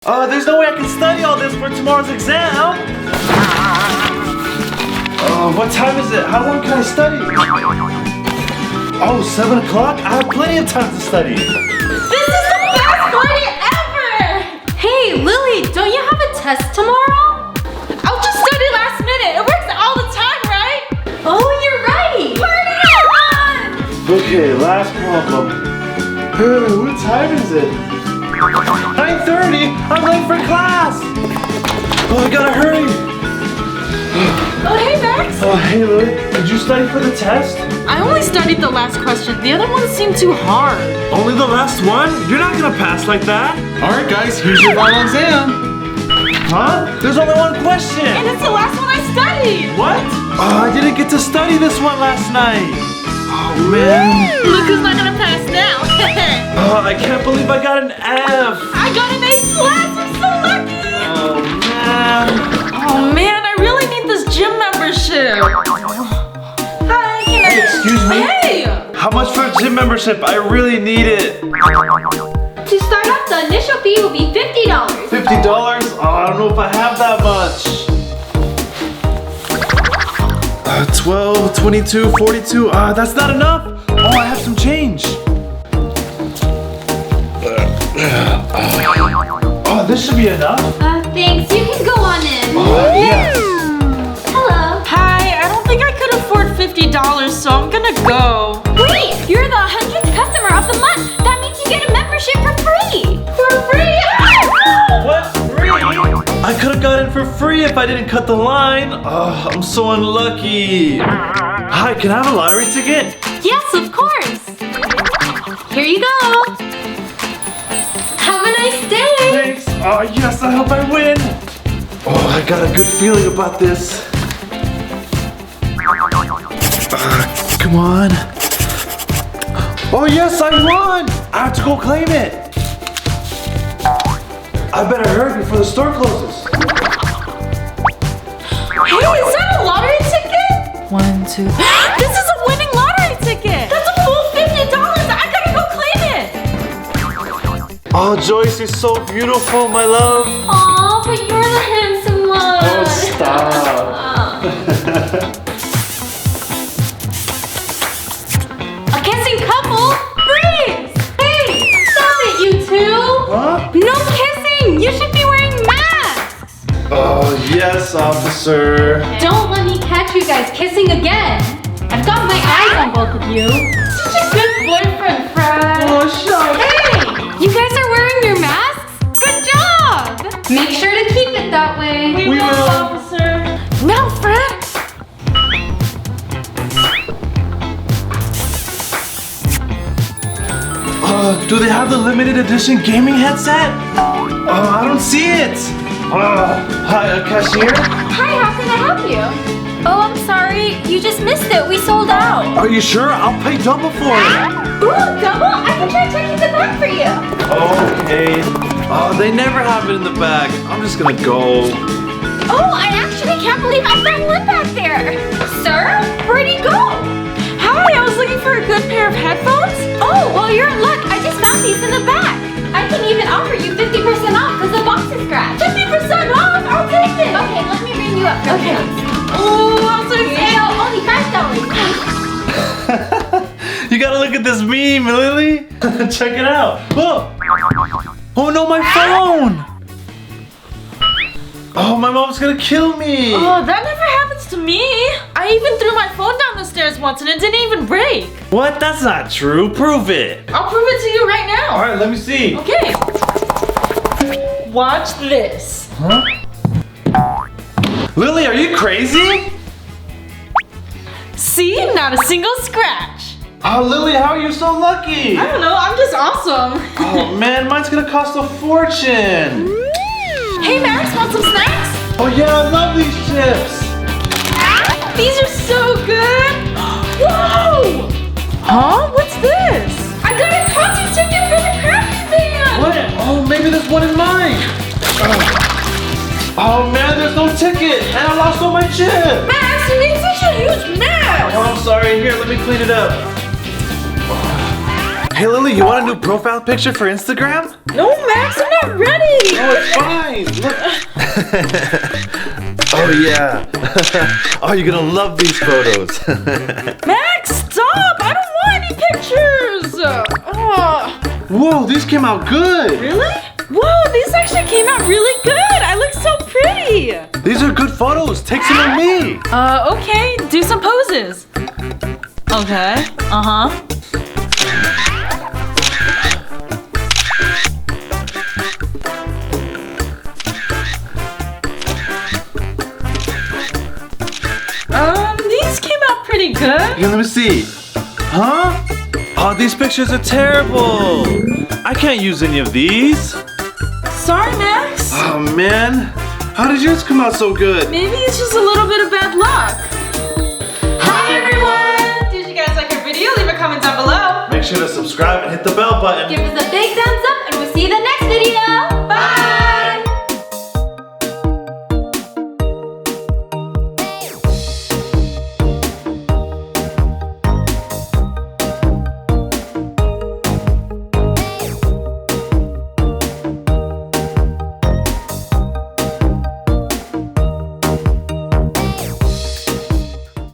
There's no way I can study all this for tomorrow's exam. What time is it? How long can I study? Oh, 7 o'clock? I have plenty of time to study. This is the best party ever! Hey, Lily, don't you have a test tomorrow? I'll just study last minute. It works all the time, right? Oh, you're right. Party on! Okay, last problem. What time is it? 9:30? I'm late for class! Oh, I gotta hurry! Oh, hey, Max. Oh, hey, Lily. Did you study for the test? I only studied the last question. The other ones seemed too hard. Only the last one? You're not gonna pass like that! Alright guys, here's your final exam. Huh? There's only one question! And it's the last one I studied. What? Oh, I didn't get to study this one last night! Oh, man. Look who's not gonna pass now. Oh, I can't believe I got an F! I got an A+. I'm so lucky. Oh, man. Oh, man, I really need this gym membership. Hi, can I... Excuse me? Hey! How much for a gym membership? I really need it. To start off, the initial fee will be $50. $50? Oh, I don't know if I have that much. 12, 22, 42. That's not enough. Oh, I have some change. Oh, this should be enough. Thanks. You can go on in. Yes. Hello. Hi, I don't think I could afford $50, so I'm gonna go. Wait, you're the 100th customer of the month. That means you get a membership for free. For free? What? Free? I could have got it for free if I didn't cut the line. Oh, I'm so unlucky. Hi, can I have a lottery ticket? Yes, of course. Here you go. Have a nice day. Thanks. Oh, yes, I hope I win. Oh, I got a good feeling about this. Come on. Oh, yes, I won. I have to go claim it. I better hurry before the store closes. Hey, is that a lottery ticket? 1, 2. This is a winning lottery ticket. That's a full $50. I gotta go claim it. Oh, Joyce, you're so beautiful, my love. Aw, but you're the handsome one. Oh, stop. A kissing couple? Freeze! Hey, stop it, you two. Huh? No kissing. You should be wearing masks. Oh, yes, officer. Don't let me catch you guys kissing again. I've got my eyes on both of you. Such a good boyfriend, Fred. Oh, shut up. Hey, you guys are wearing your masks? Good job. Make sure to keep it that way. We will. Officer. Now, Fred. Do they have the limited edition gaming headset? Oh, I don't see it. Hi, cashier. Hi, how can I help you? Oh, I'm sorry. You just missed it. We sold out. Are you sure? I'll pay double for it. Ooh, double? I can try checking the back for you. Okay. Oh, they never have it in the bag. I'm just gonna go. Oh, I actually can't believe I found one back there. Sir, where'd he go? Hi, I was looking for a good pair of headphones. Oh, well, you're in luck. I just found these in the back. I can even offer you 50% off because the box is scratched. 50% off? I'll take it. Okay, let me ring you up. Okay. Oh, I'm so excited. No, only $5. You gotta look at this meme, Lily. Check it out. Oh. Oh no, my phone. Oh, my mom's gonna kill me. Oh, that never happens to me. I even threw my phone down the stairs once and it didn't even break. What? That's not true. Prove it. I'll prove it to you right now. All right, let me see. Okay. Watch this. Huh? Lily, are you crazy? See? Not a single scratch. Oh, Lily, how are you so lucky? I don't know. I'm just awesome. Oh, man, mine's gonna cost a fortune. Hey, Max, want some snacks? Oh, yeah, I love these chips. These are so good. Whoa! Huh? What's this? I got a concert ticket for the Crafty band. What? Oh, maybe this one is mine. Oh, man, there's no ticket. And I lost all my chips. Max, you made such a huge mess. Oh, I'm sorry. Here, let me clean it up. Hey Lily, you want a new profile picture for Instagram? No, Max, I'm not ready. Oh, it's fine. Look. Oh yeah. Oh, you're gonna love these photos. Max, stop! I don't want any pictures. Whoa, these came out good. Really? Whoa, these actually came out really good. I look so pretty. These are good photos. Take some of me. Okay, do some poses. Okay, these came out pretty good. Here, let me see. Huh? Oh, these pictures are terrible. I can't use any of these. Sorry, Max. Oh man, how did yours come out so good? Maybe it's just a little bit of bad luck. Hi, everyone. Did you guys like our video? Leave a comment down below. Make sure to subscribe and hit the bell button. Give us a big thumbs up and we'll see you in the next video. Bye.